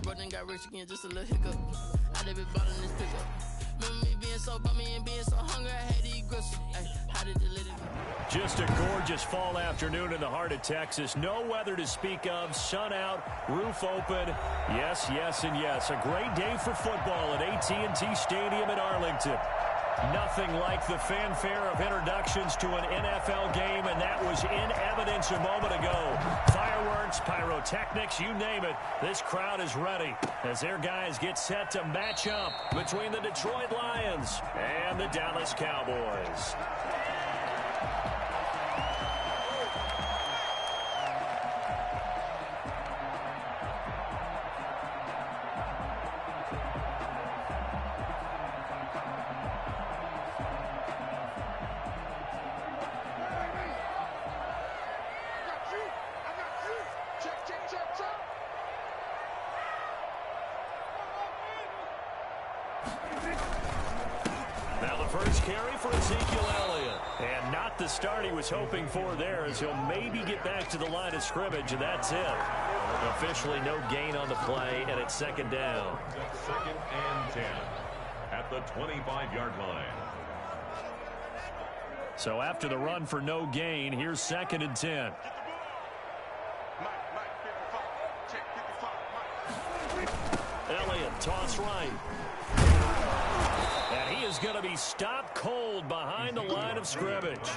broke and got rich again, just a little hiccup. I live it ballin' this pickup. Remember me being so bummy and being so hungry, I had to eat gristle. Ay, how did you let it? Just a gorgeous fall afternoon in the heart of Texas. No weather to speak of. Sun out, roof open. Yes, yes, and yes. A great day for football at AT&T Stadium in Arlington. Nothing like the fanfare of introductions to an NFL game, and that was in evidence a moment ago. Fireworks, pyrotechnics, you name it. This crowd is ready as their guys get set to match up between the Detroit Lions and the Dallas Cowboys. Now the first carry for Ezekiel Elliott. And not the start he was hoping for there, as he'll maybe get back to the line of scrimmage, and that's it. Officially no gain on the play, and it's second down. Second and 10 at the 25-yard line. So after the run for no gain, here's second and 10. Elliott, toss right. And he is going to be stopped cold behind the line of scrimmage.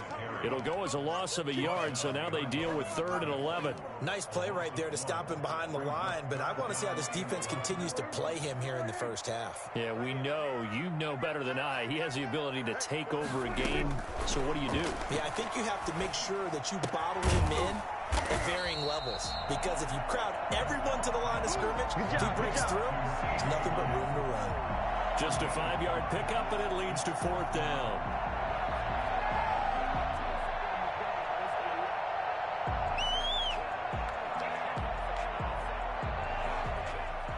It'll go as a loss of a yard, so now they deal with 3rd and 11. Nice play right there to stop him behind the line, but I want to see how this defense continues to play him here in the first half. Yeah, we know. You know better than I. He has the ability to take over a game, so what do you do? Yeah, I think you have to make sure that you bottle him in at varying levels, because if you crowd everyone to the line of scrimmage, if he breaks through, there's nothing but room to run. Just a 5-yard pickup, and it leads to 4th down.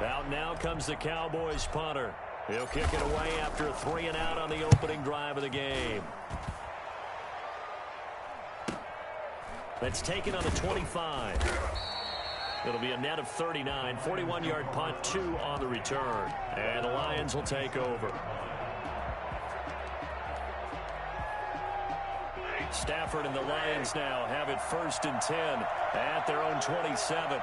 Out now comes the Cowboys punter. He'll kick it away after a 3-and-out on the opening drive of the game. That's taken on the 25. It'll be a net of 39, 41-yard punt, 2 on the return. And the Lions will take over. Stafford and the Lions now have it 1st and 10 at their own 27.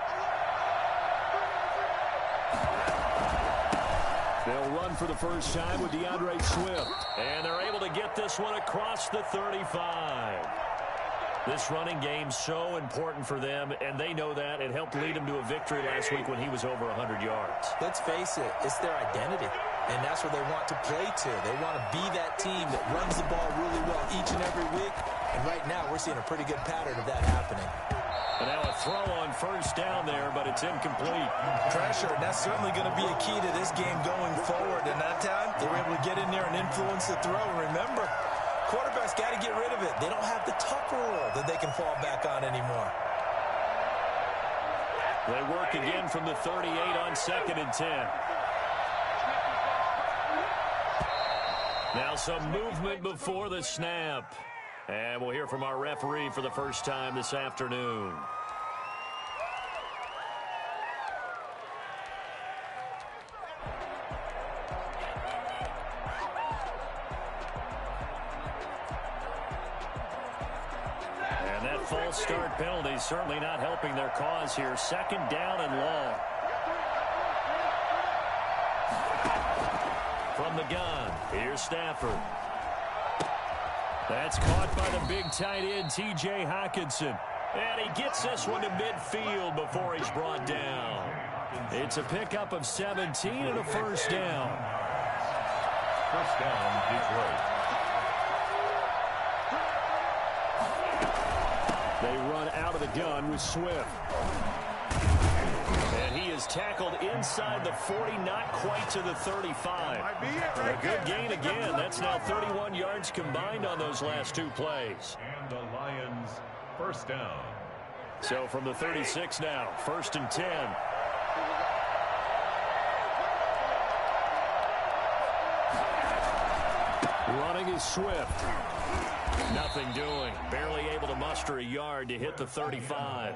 They'll run for the first time with DeAndre Swift. And they're able to get this one across the 35. This running game's so important for them, and they know that. It helped lead them to a victory last week when he was over 100 yards. Let's face it, it's their identity, and that's where they want to play to. They want to be that team that runs the ball really well each and every week, and right now we're seeing a pretty good pattern of that happening. And now a throw on first down there, but it's incomplete. Pressure, and that's certainly going to be a key to this game going forward, and that time they were able to get in there and influence the throw. Remember, quarterbacks got to get rid of it. They don't have the Tucker rule that they can fall back on anymore. They work again from the 38 on 2nd and 10. Now some movement before the snap. And we'll hear from our referee for the first time this afternoon. False start penalty certainly not helping their cause here. 2nd down and long. From the gun, here's Stafford. That's caught by the big tight end, T.J. Hockenson. And he gets this one to midfield before he's brought down. It's a pickup of 17 and a first down. First down, Detroit. They run out of the gun with Swift. And he is tackled inside the 40, not quite to the 35. A good gain again. That's now 31 yards combined on those last 2 plays. And the Lions first down. So from the 36 now, 1st and 10. Running is Swift. Nothing doing. Barely able to muster a yard to hit the 35.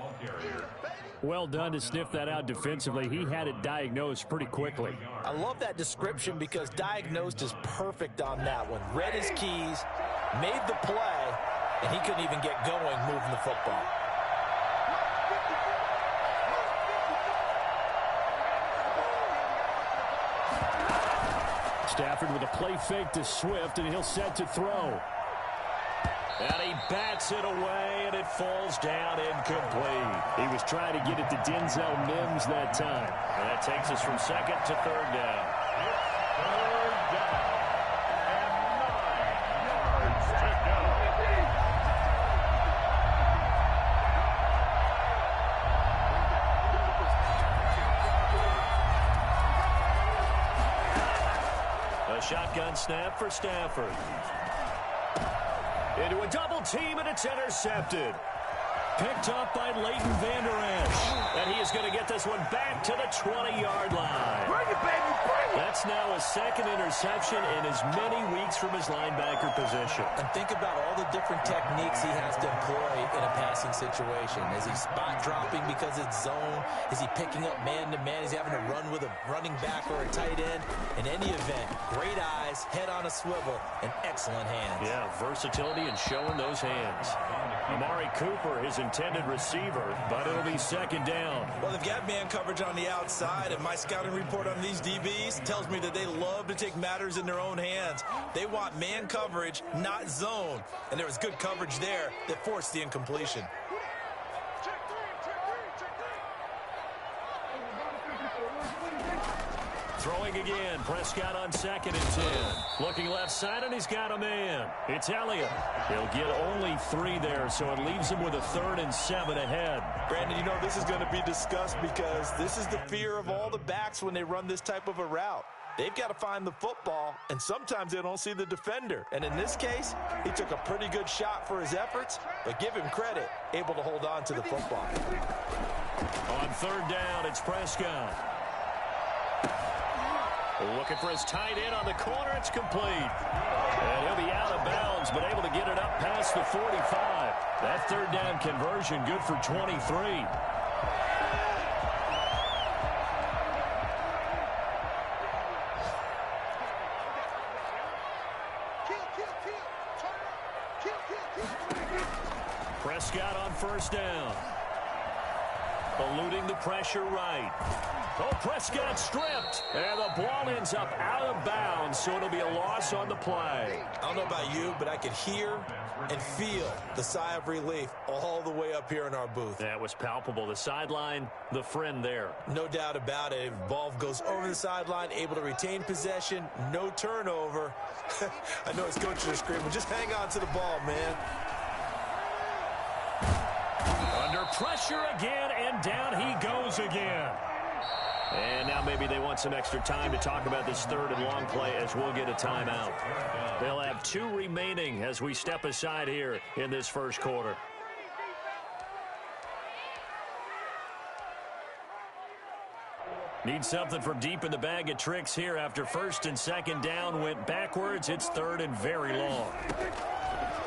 Well done to sniff that out defensively. He had it diagnosed pretty quickly. I love that description because diagnosed is perfect on that one. Read his keys, made the play, and he couldn't even get going moving the football. Stafford with a play fake to Swift, and he'll set to throw. And he bats it away, and it falls down incomplete. He was trying to get it to Denzel Mims that time. And that takes us from second to third down. Third down. And 9 yards to go. A shotgun snap for Stafford. Into a double team, and it's intercepted. Picked up by Leighton Vander Esch. And he is going to get this one back to the 20-yard line. Bring it, baby, bring it! That's now his second interception in as many weeks from his linebacker position. And think about all the different techniques he has to employ in a passing situation. Is he spot dropping because it's zone? Is he picking up man-to-man? Is he having to run with a running back or a tight end? In any event, great eyes, head on a swivel, and excellent hands. Yeah, versatility and showing those hands. Amari Cooper, his intended receiver, but it'll be second down. Well, they've got man coverage on the outside, and my scouting report on these DBs tells me that they love to take matters in their own hands. They want man coverage, not zone. And there was good coverage there that forced the incompletion. Throwing again, Prescott on second and 10. Looking left side, and he's got a man. It's Elliott. He'll get only 3 there, so it leaves him with a 3rd and 7 ahead. Brandon, you know this is going to be discussed because this is the fear of all the backs when they run this type of a route. They've got to find the football, and sometimes they don't see the defender. And in this case, he took a pretty good shot for his efforts, but give him credit, able to hold on to the football. On 3rd down, it's Prescott. Looking for his tight end on the corner. It's complete. And he'll be out of bounds, but able to get it up past the 45. That 3rd down conversion good for 23. Prescott on 1st down. Eluding the pressure right. Oh, Prescott stripped. And the ball ends up out of bounds, so it'll be a loss on the play. I don't know about you, but I could hear and feel the sigh of relief all the way up here in our booth. That was palpable. The sideline, the friend there. No doubt about it. Ball goes over the sideline, able to retain possession, no turnover. I know his coaches are screaming, just hang on to the ball, man. Under pressure again, and down he goes again. And now maybe they want some extra time to talk about this 3rd and long play as we'll get a timeout. They'll have 2 remaining as we step aside here in this 1st quarter. Need something from deep in the bag of tricks here after 1st and 2nd down went backwards. It's 3rd and very long.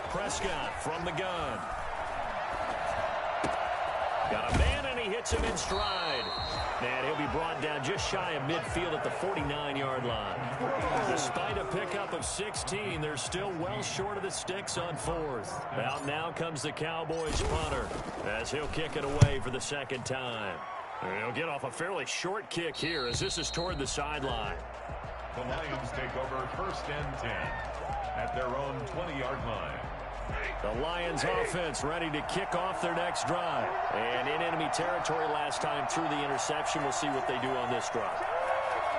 Prescott from the gun. Got a man, and he hits him in stride. And he'll be brought down just shy of midfield at the 49-yard line. Despite a pickup of 16, they're still well short of the sticks on 4th. Out now comes the Cowboys punter as he'll kick it away for the 2nd time. And he'll get off a fairly short kick here as this is toward the sideline. The Lions take over 1st and 10 at their own 20-yard line. The Lions offense ready to kick off their next drive. And in enemy territory last time through the interception. We'll see what they do on this drive.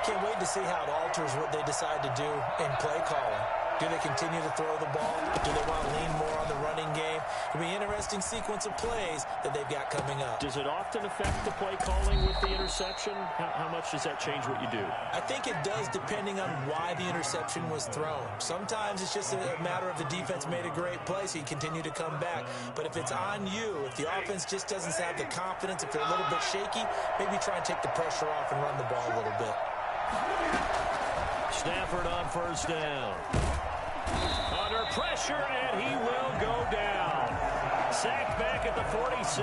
Can't wait to see how it alters what they decide to do in play calling. Do they continue to throw the ball? Do they want to lean more on the running game? It'll be an interesting sequence of plays that they've got coming up. Does it often affect the play calling with the interception? How much does that change what you do? I think it does depending on why the interception was thrown. Sometimes it's just a matter of the defense made a great play, so you continue to come back. But if it's on you, if the offense just doesn't have the confidence, if they're a little bit shaky, maybe try and take the pressure off and run the ball a little bit. Stafford on 1st down. Under pressure, and he will go down. Sacked back at the 46.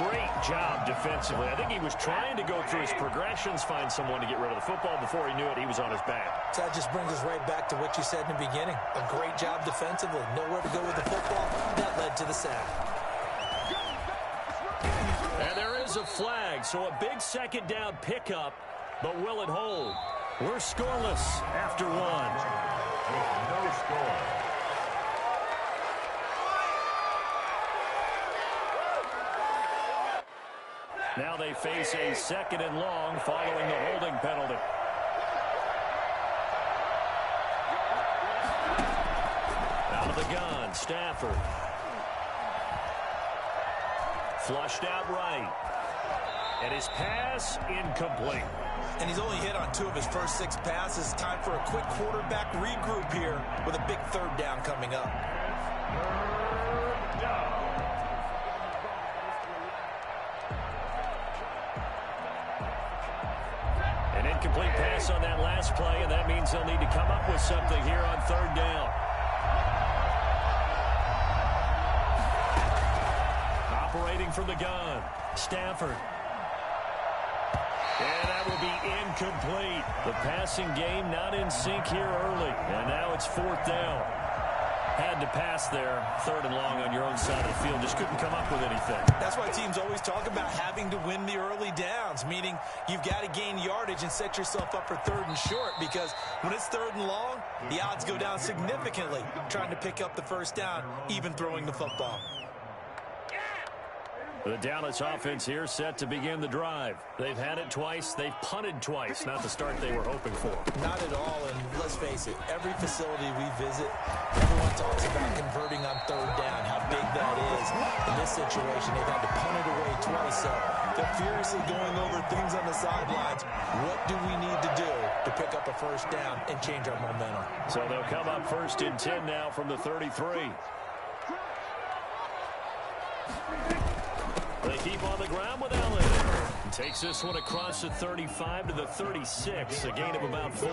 Great job defensively. I think he was trying to go through his progressions, find someone to get rid of the football. Before he knew it, he was on his back. So that just brings us right back to what you said in the beginning. A great job defensively. Nowhere to go with the football. That led to the sack. And there is a flag, so a big second down pickup, but will it hold? We're scoreless after one. With no score. Now they face a second and long following the holding penalty. Out of the gun, Stafford. Flushed out right. And his pass incomplete. And he's only hit on 2 of his first 6 passes. Time for a quick quarterback regroup here with a big third down coming up. Third down. An incomplete pass on that last play, and that means they'll need to come up with something here on third down. Operating from the gun, Stafford. And that will be incomplete. The passing game not in sync here early. And now it's fourth down. Had to pass there. Third and long on your own side of the field. Just couldn't come up with anything. That's why teams always talk about having to win the early downs, meaning you've got to gain yardage and set yourself up for third and short, because when it's third and long, the odds go down significantly trying to pick up the first down, even throwing the football. The Dallas offense here set to begin the drive. They've had it twice. They've punted twice. Not the start they were hoping for. Not at all, and let's face it, every facility we visit, everyone talks about converting on third down, how big that is. In this situation, they've had to punt it away twice, so they're furiously going over things on the sidelines. What do we need to do to pick up a first down and change our momentum? So they'll come up first and 10 now from the 33. They keep on the ground with Allen. Takes this one across the 35 to the 36, a gain of about 4.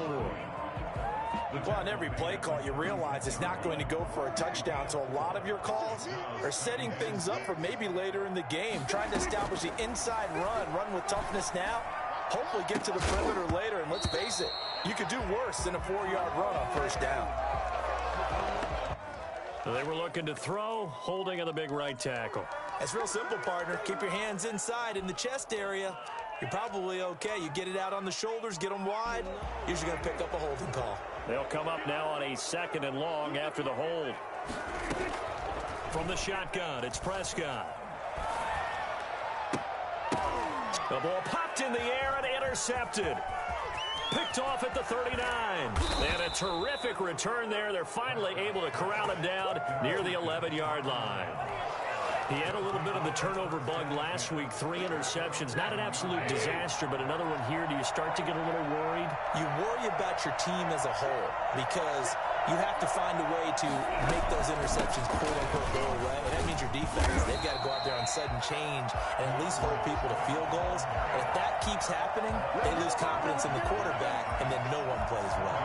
Well, on every play call, you realize it's not going to go for a touchdown, so a lot of your calls are setting things up for maybe later in the game, trying to establish the inside run with toughness now, hopefully get to the perimeter later, and let's face it, you could do worse than a 4-yard run on first down. They were looking to throw, holding on the big right tackle. It's real simple, partner. Keep your hands inside in the chest area. You're probably okay. You get it out on the shoulders, get them wide. Usually going to pick up a holding call. They'll come up now on a second and long after the hold. From the shotgun, it's Prescott. The ball popped in the air and intercepted. Picked off at the 39. And a terrific return there. They're finally able to corral him down near the 11-yard line. He had a little bit of the turnover bug last week, 3 interceptions. Not an absolute disaster, but another one here. Do you start to get a little worried? You worry about your team as a whole because you have to find a way to make those interceptions quote-unquote go away. And that means your defense, they've got to go out there on sudden change and at least hold people to field goals. And if that keeps happening, they lose confidence in the quarterback, and then no one plays well.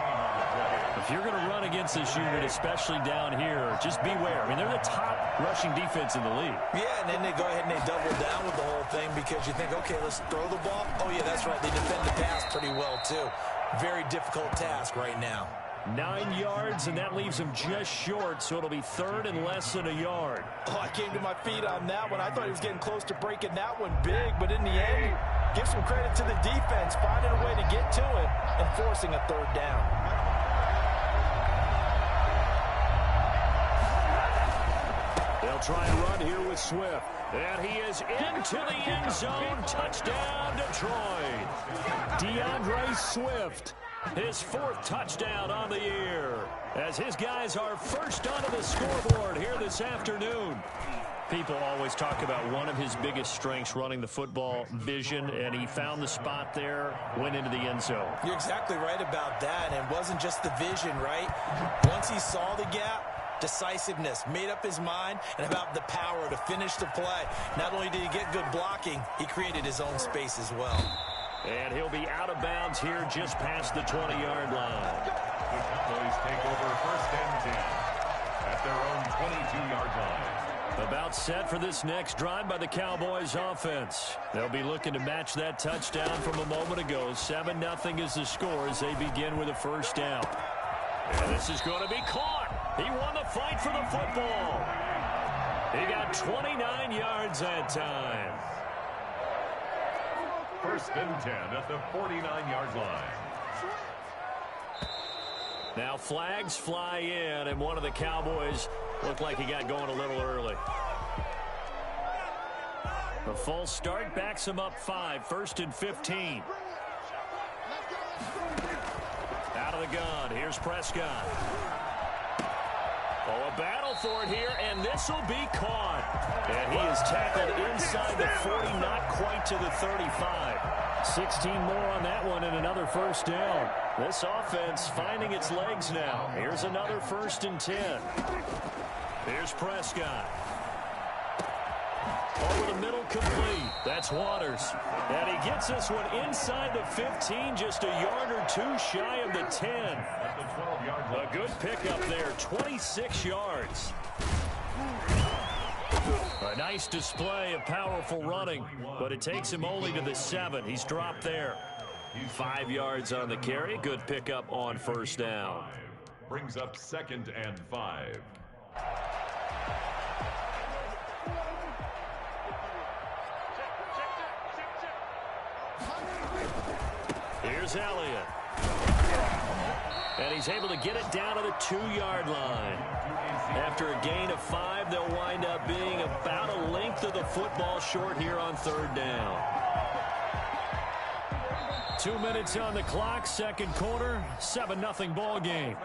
If you're going to run against this unit, especially down here, just beware. I mean, they're the top rushing defense in the league. Yeah, and then they go ahead and they double down with the whole thing because you think, okay, let's throw the ball. Oh, yeah, that's right. They defend the pass pretty well, too. Very difficult task right now. 9 yards, and that leaves him just short, so it'll be third and less than a yard. Oh, I came to my feet on that one. I thought he was getting close to breaking that one big, but in the end, give some credit to the defense, finding a way to get to it and forcing a third down. They'll try and run here with Swift. And he is into the end zone. Touchdown, Detroit. DeAndre Swift, his 4th touchdown on the year, as his guys are first onto the scoreboard here this afternoon. People always talk about one of his biggest strengths, running the football, vision, and he found the spot there, went into the end zone. You're exactly right about that, and it wasn't just the vision, right? Once he saw the gap, decisiveness, made up his mind, and about the power to finish the play. Not only did he get good blocking, he created his own space as well. And he'll be out of bounds here just past the 20-yard line. The Cowboys take over first and 10 at their own 22-yard line. About set for this next drive by the Cowboys offense. They'll be looking to match that touchdown from a moment ago. 7-0 is the score as they begin with a first down. And this is going to be caught. He won the fight for the football. He got 29 yards that time. First and 10 at the 49-yard line. Now flags fly in, and one of the Cowboys looked like he got going a little early. The false start backs him up 5, first and 15. Out of the gun, here's Prescott. Oh, a battle for it here, and this will be caught. And he is tackled inside the 40, not quite to the 35. 16 more on that one and another first down. This offense finding its legs now. Here's another first and 10. Here's Prescott. Over the middle, complete. That's Waters. And he gets this one inside the 15, just a yard or two shy of the 10. A good pickup there, 26 yards. A nice display of powerful running, but it takes him only to the 7. He's dropped there. 5 yards on the carry. Good pickup on first down. Brings up second and 5. Here's Elliott. And he's able to get it down to the 2-yard line. After a gain of 5, they'll wind up being about a length of the football short here on third down. 2 minutes on the clock, second quarter, 7-0 ball game.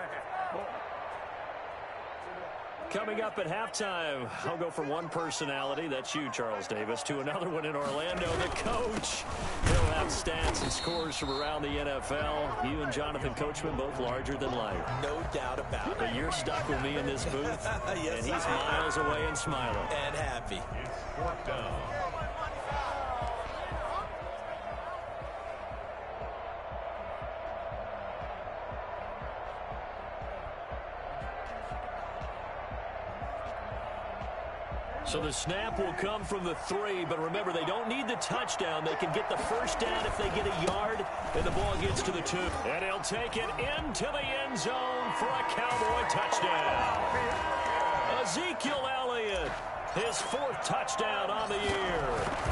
Coming up at halftime, I'll go from one personality, that's you, Charles Davis, to another one in Orlando, the coach. He'll have stats and scores from around the NFL. You and Jonathan Coachman, both larger than life. No doubt about it. But you're stuck with me in this booth, yes, and he's miles away and smiling. And happy. Fourth down. So the snap will come from the 3, but remember, they don't need the touchdown. They can get the first down if they get a yard, and the ball gets to the 2. And he'll take it into the end zone for a Cowboy touchdown. Ezekiel Elliott, his 4th touchdown on the year.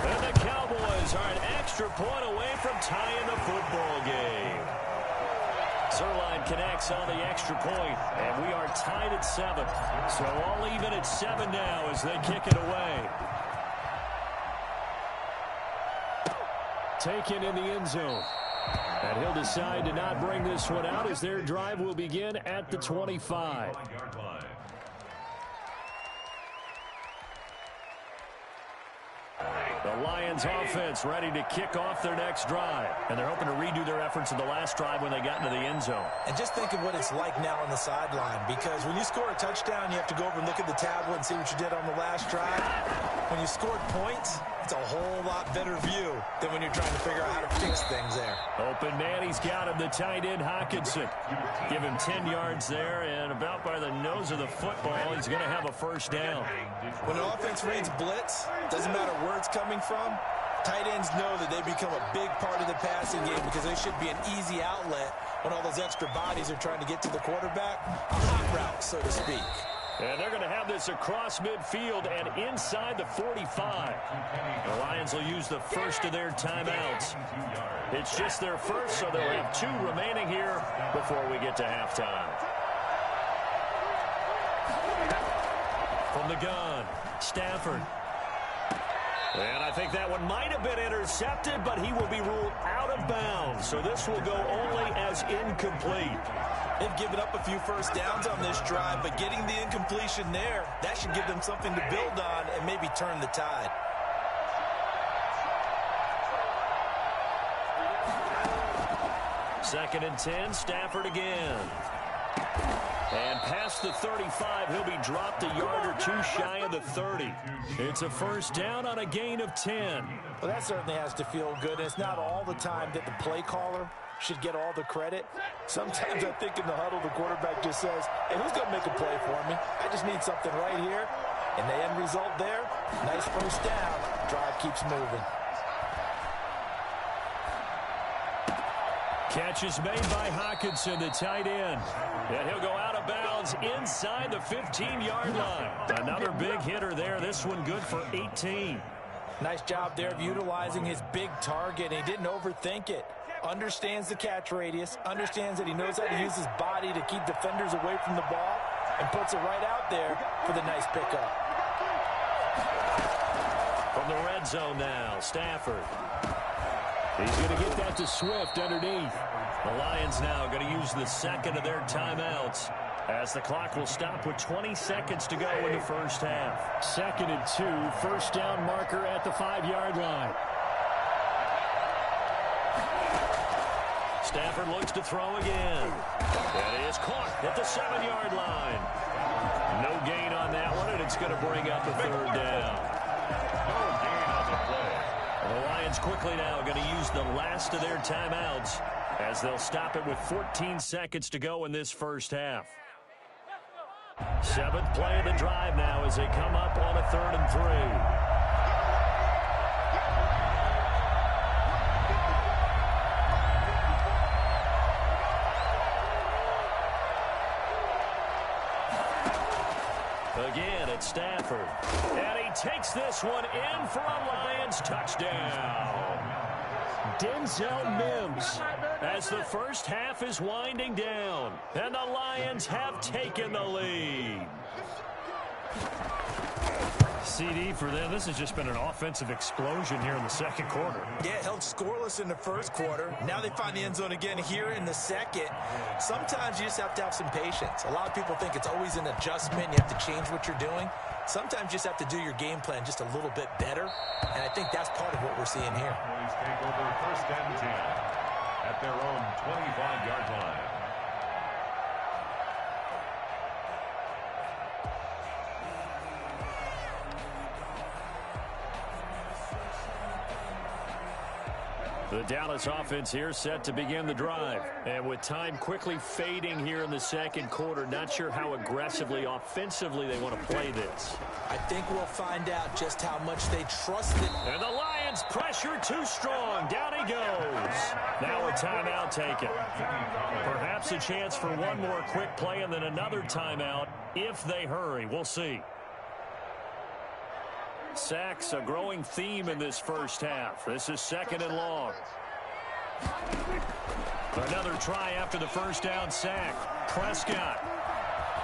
And the Cowboys are an extra point away from tying the football game. Zuerlein connects on the extra point, and we are tied at 7. So all even at 7 now as they kick it away. Taken in the end zone. And he'll decide to not bring this one out as their drive will begin at the 25. The Lions offense ready to kick off their next drive. And they're hoping to redo their efforts in the last drive when they got into the end zone. And just think of what it's like now on the sideline, because when you score a touchdown, you have to go over and look at the tablet and see what you did on the last drive. When you scored points, it's a whole lot better view than when you're trying to figure out how to fix things there. Open man, he's got him, the tight end Hockenson. Give him 10 yards there, and about by the nose of the football, he's going to have a first down. When an offense reads blitz, doesn't matter where it's coming from, tight ends know that they become a big part of the passing game because they should be an easy outlet when all those extra bodies are trying to get to the quarterback. A hot route, so to speak. And they're going to have this across midfield and inside the 45. The Lions will use the first of their timeouts. It's just their first, so they'll have 2 remaining here before we get to halftime. From the gun, Stafford. And I think that one might have been intercepted, but he will be ruled out of bounds. So this will go only as incomplete. They've given up a few first downs on this drive, but getting the incompletion there, that should give them something to build on and maybe turn the tide. Second and 10, Stafford again. And past the 35, he'll be dropped a yard or two shy of the 30. It's a first down on a gain of 10. Well, that certainly has to feel good. And it's not all the time that the play caller should get all the credit. Sometimes I think in the huddle, the quarterback just says, hey, who's going to make a play for me? I just need something right here. And the end result there, nice first down. Drive keeps moving. Catch is made by Hockenson, the tight end. And he'll go out of bounds inside the 15-yard line. Another big hitter there. This one good for 18. Nice job there of utilizing his big target. He didn't overthink it. Understands the catch radius. Understands that he knows how to use his body to keep defenders away from the ball. And puts it right out there for the nice pickup. From the red zone now, Stafford. He's going to get that to Swift underneath. The Lions now going to use the second of their timeouts as the clock will stop with 20 seconds to go in the first half. 2nd and 2, first down marker at the 5-yard line. Stafford looks to throw again. That is caught at the 7-yard line. No gain on that one, and it's going to bring up a third down. The Lions quickly now going to use the last of their timeouts as they'll stop it with 14 seconds to go in this first half. 7th play of the drive now as they come up on a 3rd and 3. Again, it's Stafford. And he takes this one in for a Lions touchdown. Denzel Mims as the first half is winding down. And the Lions have taken the lead. CD for them. This has just been an offensive explosion here in the second quarter. Yeah, held scoreless in the first quarter. Now they find the end zone again here in the second. Sometimes you just have to have some patience. A lot of people think it's always an adjustment. You have to change what you're doing. Sometimes you just have to do your game plan just a little bit better. And I think that's part of what we're seeing here. Boys take over 1st and 10 at their own 25-yard line. The Dallas offense here set to begin the drive. And with time quickly fading here in the second quarter, not sure how aggressively, offensively they want to play this. I think we'll find out just how much they trust it. And the Lions pressure too strong. Down he goes. Now a timeout taken. Perhaps a chance for one more quick play and then another timeout if they hurry. We'll see. Sacks, a growing theme in this first half. This is 2nd and long. Another try after the first down sack. Prescott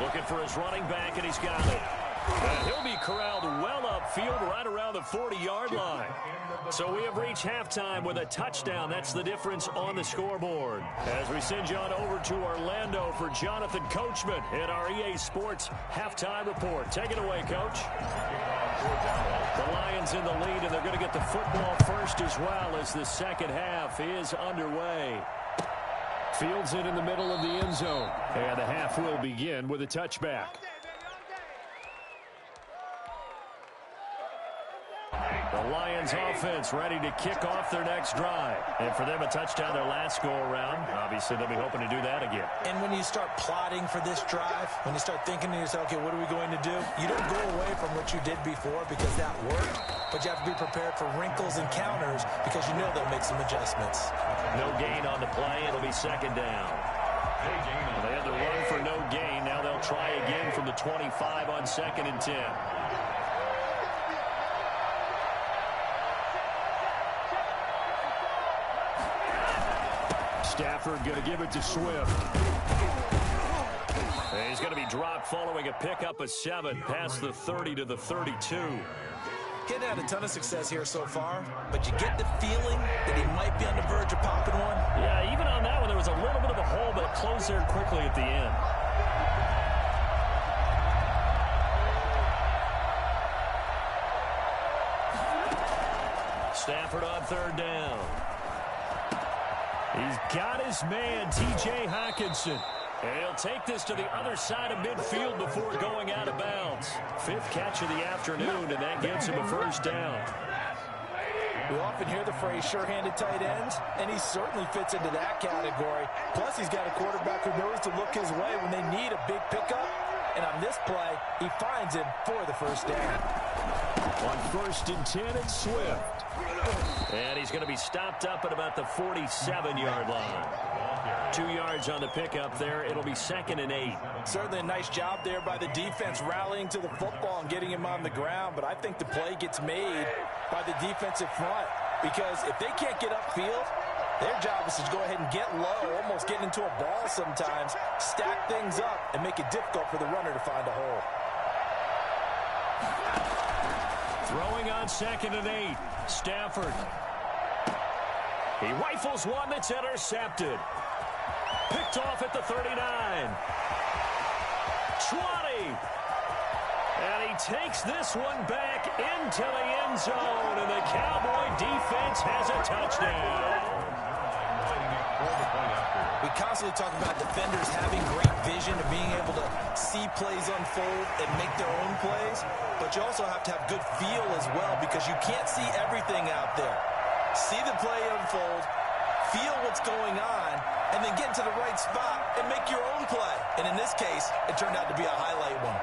looking for his running back, and he's got it. And he'll be corralled well upfield right around the 40-yard line. So we have reached halftime with a touchdown. That's the difference on the scoreboard. As we send you on over to Orlando for Jonathan Coachman at our EA Sports Halftime Report. Take it away, Coach. The Lions in the lead, and they're going to get the football first as well as the second half is underway. Fields it in the middle of the end zone. And the half will begin with a touchback. The Lions offense ready to kick off their next drive. And for them, a touchdown their last go-around. Obviously, they'll be hoping to do that again. And when you start plotting for this drive, when you start thinking to yourself, okay, what are we going to do? You don't go away from what you did before because that worked, but you have to be prepared for wrinkles and counters because you know they'll make some adjustments. No gain on the play. It'll be 2nd down. They had the run for no gain. Now they'll try again from the 25 on 2nd and 10. Stafford going to give it to Swift. And he's going to be dropped following a pickup of 7 past the 30 to the 32. He hadn't had a ton of success here so far, but you get the feeling that he might be on the verge of popping one. Yeah, even on that one, there was a little bit of a hole, but it closed there quickly at the end. Stafford on 3rd down. He's got his man, T.J. Hockenson. And he'll take this to the other side of midfield before going out of bounds. 5th catch of the afternoon, and that gets him a first down. We often hear the phrase sure-handed tight ends, and he certainly fits into that category. Plus, he's got a quarterback who knows to look his way when they need a big pickup. And on this play, he finds him for the first down. On 1st and 10, it's Swift. And he's going to be stopped up at about the 47-yard line. 2 yards on the pickup there. It'll be 2nd and 8. Certainly a nice job there by the defense rallying to the football and getting him on the ground. But I think the play gets made by the defensive front, because if they can't get upfield, their job is to go ahead and get low, almost get into a ball sometimes, stack things up, and make it difficult for the runner to find a hole. Throwing on 2nd and 8. Stafford. He rifles one that's intercepted. Picked off at the 39. 20. And he takes this one back into the end zone, and the Cowboy defense has a touchdown. We constantly talk about defenders having great vision and being able to see plays unfold and make their own plays, but you also have to have good feel as well, because you can't see everything out there. See the play unfold, feel what's going on, and then get into the right spot and make your own play. And in this case, it turned out to be a highlight one.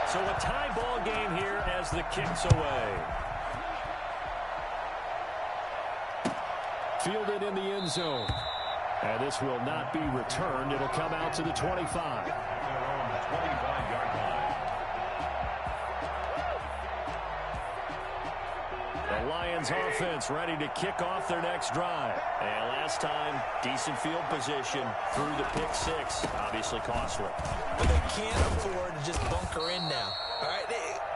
So a tie ball game here as the kick's away. Fielded in the end zone. And this will not be returned. It'll come out to the 25. The Lions offense ready to kick off their next drive. And last time, decent field position through the pick 6. Obviously costly. But they can't afford to just bunker in now. All right,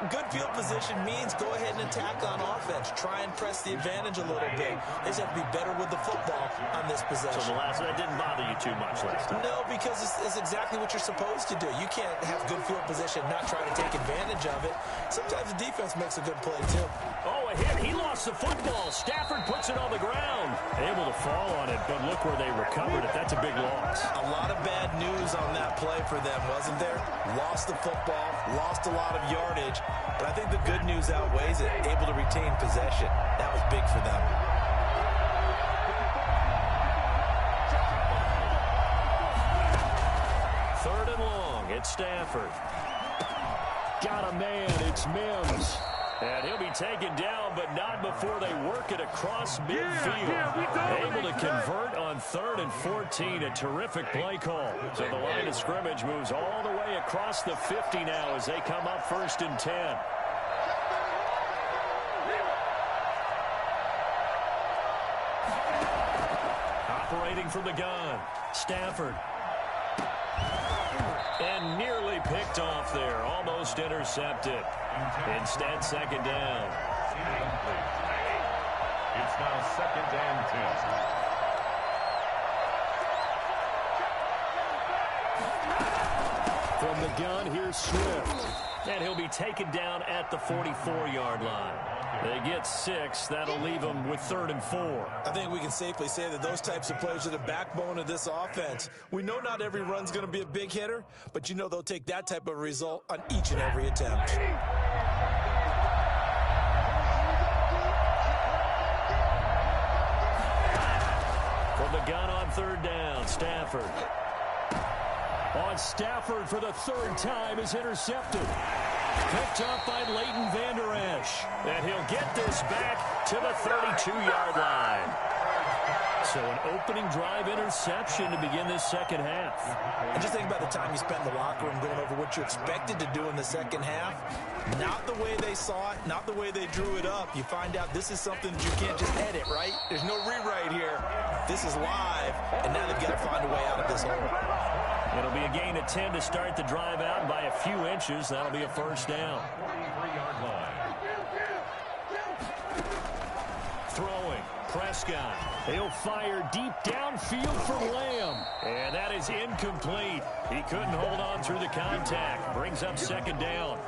good field position means go ahead and attack on offense. Try and press the advantage a little bit. They just have to be better with the football on this possession. So that didn't bother you too much last time? No, because it's exactly what you're supposed to do. You can't have good field position, not try to take advantage of it. Sometimes the defense makes a good play, too. Oh, a hit. He lost the football. Stafford puts it on the ground. Able to fall on it, but look where they recovered it. That's a big loss. A lot of bad news on that play for them, wasn't there? Lost the football, lost a lot of yardage, but I think the good news outweighs it. Able to retain possession. That was big for them. Third and long. It's Stafford. Got a man. It's Mims. And he'll be taken down, but not before they work it across midfield. Able to convert on 3rd and 14. A terrific play call. So the line of scrimmage moves all the way across the 50 now as they come up 1st and 10. Operating from the gun. Stafford. And nearly picked off there. Almost intercepted. Instead, 2nd down. It's now 2nd and 10. From the gun, here's Swift. And he'll be taken down at the 44-yard line. They get 6. That'll leave them with 3rd and 4. I think we can safely say that those types of plays are the backbone of this offense. We know not every run's going to be a big hitter, but you know they'll take that type of result on each and every attempt. From the gun on 3rd down, Stafford. On Stafford for the 3rd time is intercepted. Picked up by Leighton Vander Esch. And he'll get this back to the 32-yard line. So an opening drive interception to begin this 2nd half. And just think about the time you spent in the locker room going over what you expected to do in the 2nd half. Not the way they saw it, not the way they drew it up. You find out this is something that you can't just edit, right? There's no rewrite here. This is live, and now they've got to find a way out of this hole. It'll be a gain of 10 to start the drive out by a few inches. That'll be a 1st down. 43-yard line. Throwing. Prescott. He'll fire deep downfield for Lamb. And that is incomplete. He couldn't hold on through the contact. Brings up 2nd down.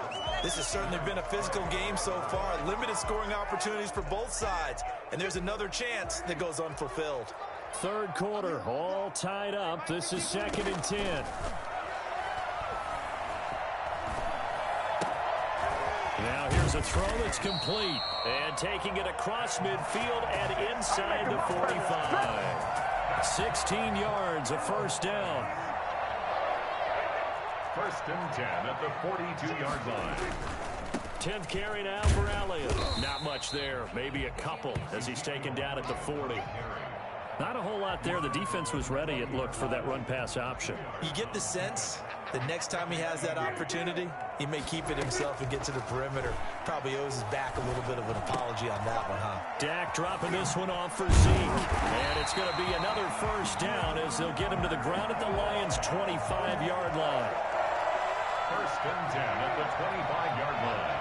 This has certainly been a physical game so far. Limited scoring opportunities for both sides. And there's another chance that goes unfulfilled. Third quarter, all tied up. This is 2nd and 10. Now here's a throw that's complete. And taking it across midfield and inside the 45. 16 yards, a first down. 1st and 10 at the 42-yard line. 10th carry now for Elliott. Not much there. Maybe a couple as he's taken down at the 40. Not a whole lot there. The defense was ready, it looked, for that run-pass option. You get the sense that next time he has that opportunity, he may keep it himself and get to the perimeter. Probably owes his back a little bit of an apology on that one, huh? Dak dropping this one off for Zeke. And it's going to be another first down as they'll get him to the ground at the Lions' 25-yard line. 1st and 10 at the 25-yard line.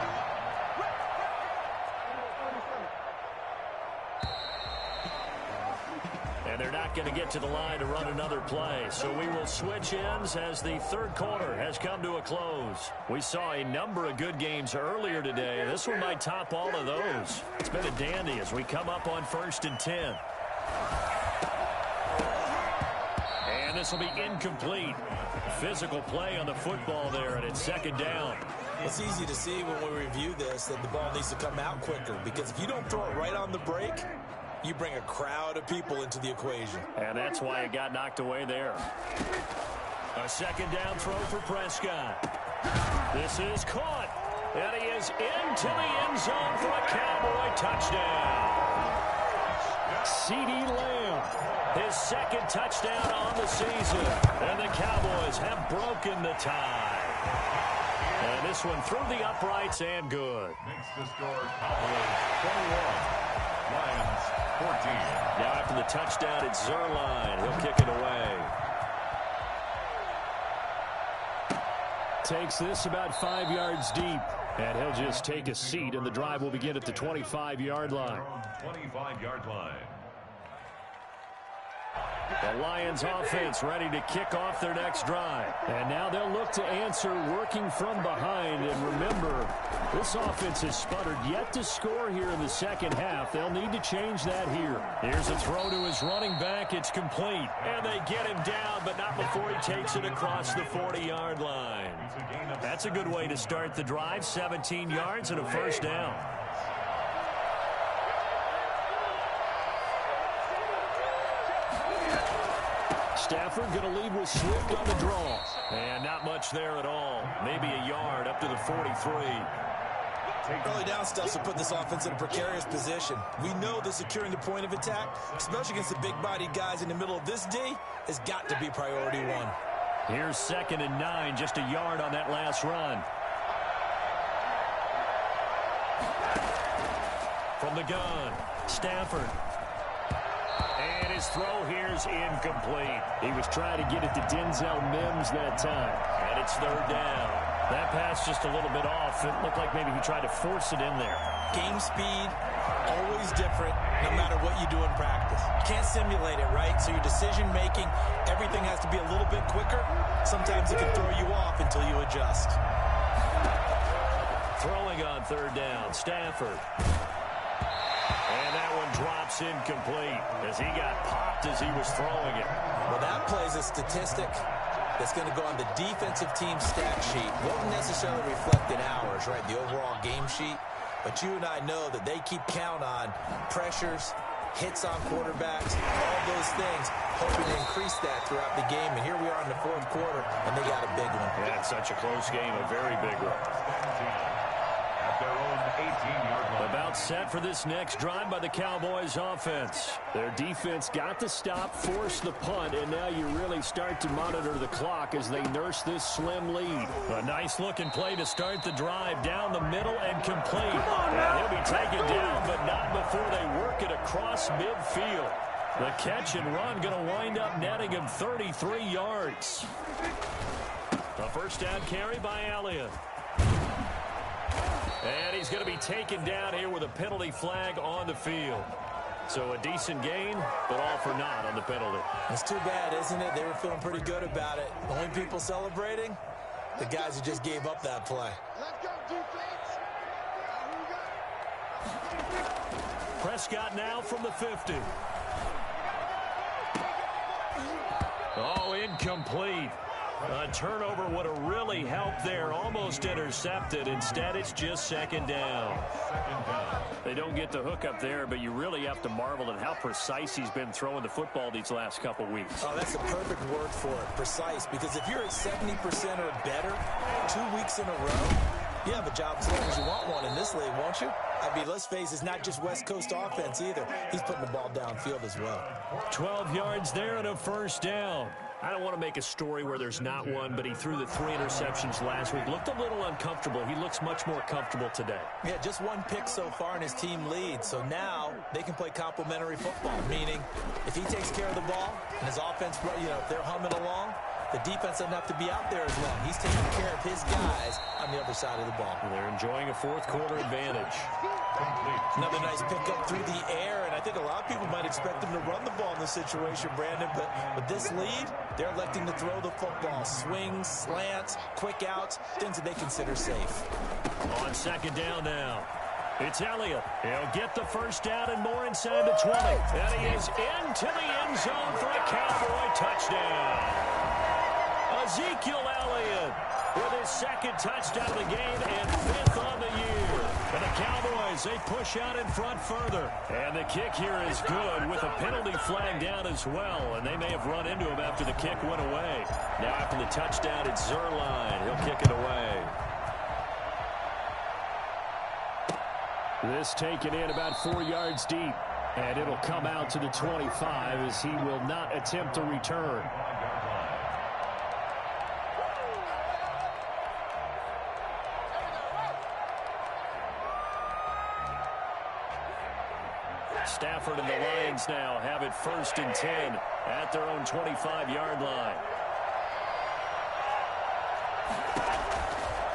And they're not going to get to the line to run another play. So we will switch ends as the third quarter has come to a close. We saw a number of good games earlier today. This one might top all of those. It's been a dandy as we come up on 1st and 10. And this will be incomplete. Physical play on the football there, and it's 2nd down. It's easy to see when we review this that the ball needs to come out quicker, because if you don't throw it right on the break, you bring a crowd of people into the equation. And that's why it got knocked away there. A 2nd down throw for Prescott. This is caught, and he is into the end zone for a Cowboy touchdown. CeeDee Lamb. His 2nd touchdown on the season. And the Cowboys have broken the tie. And this one through the uprights and good. Makes the score Cowboys 21, Lions 14. Now after the touchdown, it's Zuerlein. He'll kick it away. Takes this about 5 yards deep. And he'll just take a seat, and the drive will begin at the 25-yard line. 25-yard line. The Lions offense ready to kick off their next drive. And now they'll look to answer working from behind. And remember, this offense has sputtered yet to score here in the second half. They'll need to change that here. Here's a throw to his running back. It's complete. And they get him down, but not before he takes it across the 40-yard line. That's a good way to start the drive. 17 yards and a first down. Stafford going to lead with Swift on the draw. And not much there at all. Maybe a yard up to the 43. Early down stuff to put this offense in a precarious position. We know that securing the point of attack, especially against the big-bodied guys in the middle of this D, has got to be priority one. Here's 2nd and 9, just a yard on that last run. From the gun, Stafford. And his throw here's incomplete. He was trying to get it to Denzel Mims that time. And it's 3rd down. That pass just a little bit off. It looked like maybe he tried to force it in there. Game speed, always different, no matter what you do in practice. You can't simulate it, right? So your decision-making, everything has to be a little bit quicker. Sometimes it can throw you off until you adjust. Throwing on 3rd down, Stafford. And that one drops incomplete as he got popped as he was throwing it. Well, that plays a statistic that's going to go on the defensive team stat sheet. Won't necessarily reflect in ours, right, the overall game sheet. But you and I know that they keep count on pressures, hits on quarterbacks, all those things, hoping to increase that throughout the game. And here we are in the 4th quarter, and they got a big one. Yeah, it's such a close game, a very big one. At their own 18-yard line. About set for this next drive by the Cowboys offense. Their defense got to stop, force the punt, and now you really start to monitor the clock as they nurse this slim lead. A nice-looking play to start the drive down the middle and complete. And he'll be taken down, but not before they work it across midfield. The catch and run going to wind up netting him 33 yards. A first down carry by Elliott. And he's going to be taken down here with a penalty flag on the field. So a decent gain, but all for naught on the penalty. It's too bad, isn't it? They were feeling pretty good about it. The only people celebrating, the guys who just gave up that play. Prescott now from the 50. Oh, incomplete. A turnover would have really helped there. Almost intercepted. Instead, it's just second down. They don't get the hook up there, but you really have to marvel at how precise he's been throwing the football these last couple weeks. Oh, that's the perfect word for it, precise. Because if you're at 70% or better 2 weeks in a row, you have a job as long as you want one in this league, won't you? I mean, let's face it, it's not just West Coast offense either. He's putting the ball downfield as well. 12 yards there and a first down. I don't want to make a story where there's not one, but he threw the 3 interceptions last week. Looked a little uncomfortable. He looks much more comfortable today. Yeah, just 1 pick so far and his team leads. So now they can play complementary football, meaning if he takes care of the ball and his offense, if they're humming along, the defense doesn't have to be out there as long. He's taking care of his guys on the other side of the ball. And they're enjoying a fourth-quarter advantage. Another nice pickup through the air, and I think a lot of people might expect them to run the ball in this situation, Brandon, but with this lead, they're electing to throw the football. Swings, slants, quick outs, things that they consider safe. On second down now. It's Elliott. He'll get the first down and more inside the 20. And he is into the end zone for a Cowboy touchdown. Ezekiel Elliott with his second touchdown of the game and 5th on the year. And the Cowboys, they push out in front further. And the kick here is good with a penalty flag down as well. And they may have run into him after the kick went away. Now after the touchdown, it's Zuerlein. He'll kick it away. This taken in about 4 yards deep. And it'll come out to the 25 as he will not attempt to return. Stafford and the Lions now have it 1st and 10 at their own 25-yard line.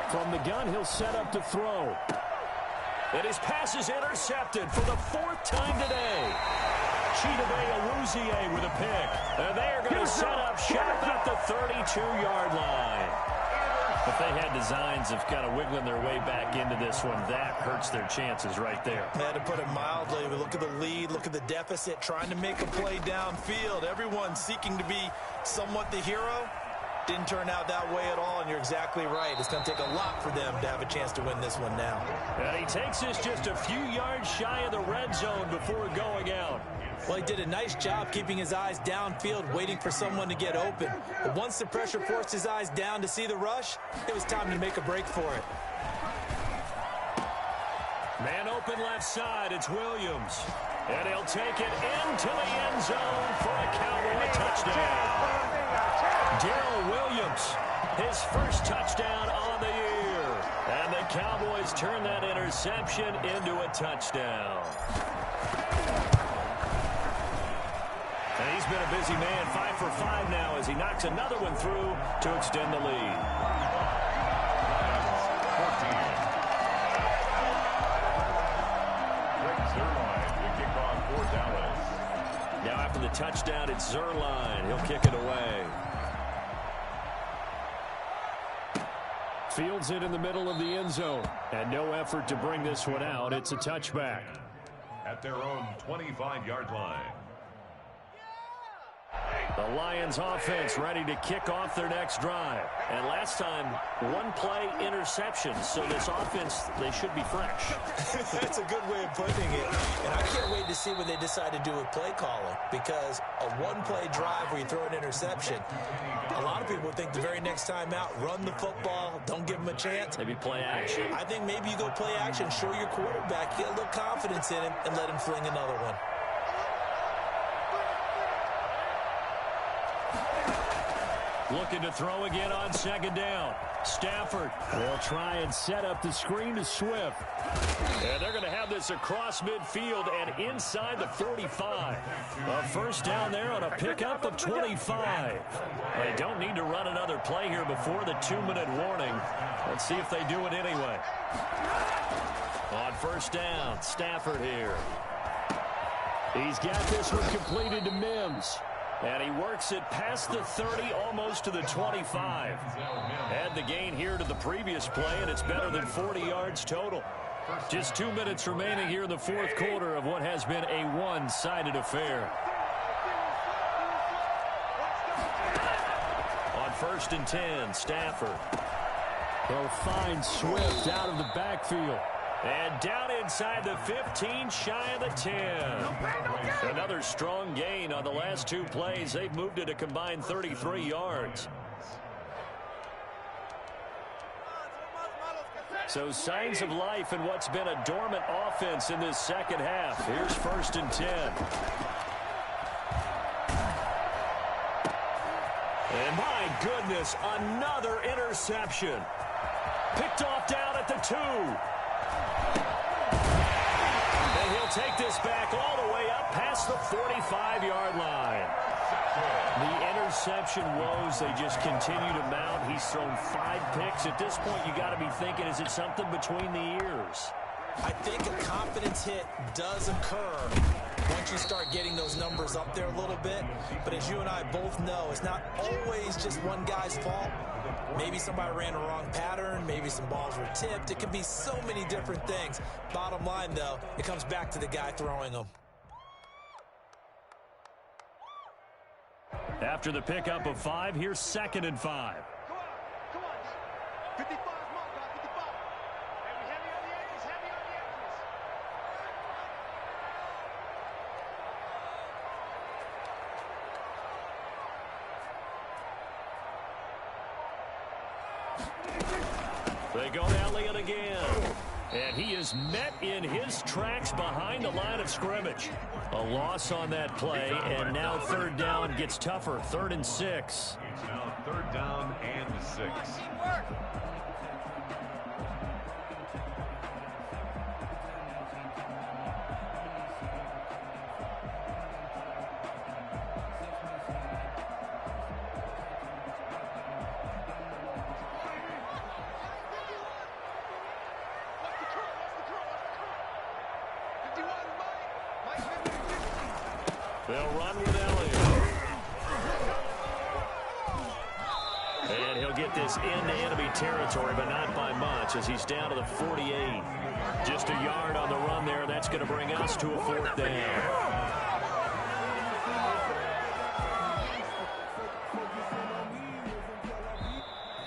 From the gun, he'll set up to throw. And his pass is intercepted for the 4th time today. Chidobe Awuzie with a pick. And they are going to set up shop at the 32-yard line. If they had designs of kind of wiggling their way back into this one, that hurts their chances right there. They had to put it mildly. We look at the lead, look at the deficit, trying to make a play downfield. Everyone seeking to be somewhat the hero. Didn't turn out that way at all, and you're exactly right. It's going to take a lot for them to have a chance to win this one now. And he takes us just a few yards shy of the red zone before going out. Well, he did a nice job keeping his eyes downfield, waiting for someone to get open. But once the pressure forced his eyes down to see the rush, it was time to make a break for it. Man open left side, it's Williams. And he'll take it into the end zone for a Cowboy touchdown. Darrell Williams, his first touchdown on the year. And the Cowboys turn that interception into a touchdown. And he's been a busy man, 5 for 5 now as he knocks another one through to extend the lead. Now after the touchdown, it's Zuerlein. He'll kick it away. Fields it in the middle of the end zone. And no effort to bring this one out. It's a touchback. At their own 25-yard line. The Lions offense ready to kick off their next drive. And last time, 1 play interception. So this offense, they should be fresh. That's a good way of putting it. And I can't wait to see when they decide to do with play calling. Because a 1-play drive where you throw an interception, a lot of people think the very next time out, run the football, don't give them a chance. Maybe play action. I think maybe you go play action, show your quarterback, get a little confidence in him, and let him fling another one. Looking to throw again on second down. Stafford will try and set up the screen to Swift. And they're going to have this across midfield and inside the 45. A first down there on a pickup of 25. They don't need to run another play here before the 2-minute warning. Let's see if they do it anyway. On first down, Stafford here. He's got this one completed to Mims. And he works it past the 30, almost to the 25. Add the gain here to the previous play, and it's better than 40 yards total. Just 2 minutes remaining here in the fourth quarter of what has been a one-sided affair. On 1st and 10, Stafford. They'll find Swift out of the backfield. And down inside the 15, shy of the 10. Another strong gain on the last 2 plays. They've moved it a combined 33 yards. So signs of life in what's been a dormant offense in this second half. Here's 1st and 10. And my goodness, another interception. Picked off down at the 2. And he'll take this back all the way up past the 45-yard line. The interception woes, they just continue to mount. He's thrown 5 picks. At this point, you got to be thinking, is it something between the ears? I think a confidence hit does occur once you start getting those numbers up there a little bit. But as you and I both know, it's not always just one guy's fault. Maybe somebody ran a wrong pattern. Maybe some balls were tipped. It can be so many different things. Bottom line, though, it comes back to the guy throwing them. After the pickup of 5, here's 2nd and 5. Come on. 55 mark, 55. Heavy on the edges, heavy on the edges. They go to Elliott again. And he is met in his tracks behind the line of scrimmage. A loss on that play, and now 3rd down gets tougher. 3rd and 6. It's now 3rd down and 6. They'll run with Elliott. And he'll get this into enemy territory, but not by much, as he's down to the 48. Just a yard on the run there. That's going to bring us to a 4th down.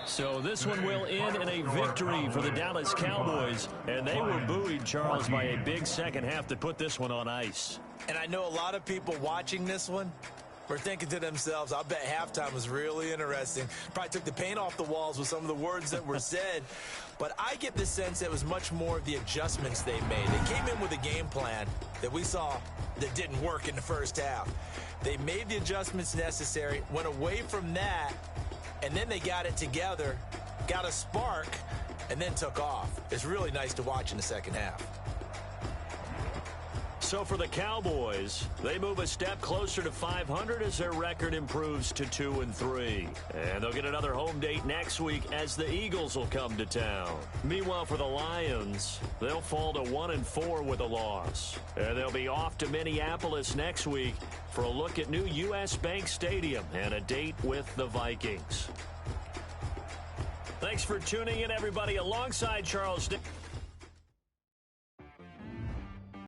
So this one will end in a victory for the Dallas Cowboys. And they were buoyed, Charles, by a big second half that put this one on ice. And I know a lot of people watching this one were thinking to themselves, I bet halftime was really interesting. Probably took the paint off the walls with some of the words that were said. But I get the sense it was much more of the adjustments they made. They came in with a game plan that we saw that didn't work in the first half. They made the adjustments necessary, went away from that, and then they got it together, got a spark, and then took off. It's really nice to watch in the second half. So for the Cowboys, they move a step closer to 500 as their record improves to 2-3. And they'll get another home date next week as the Eagles will come to town. Meanwhile, for the Lions, they'll fall to 1-4 with a loss. And they'll be off to Minneapolis next week for a look at new U.S. Bank Stadium and a date with the Vikings. Thanks for tuning in, everybody, alongside Charles.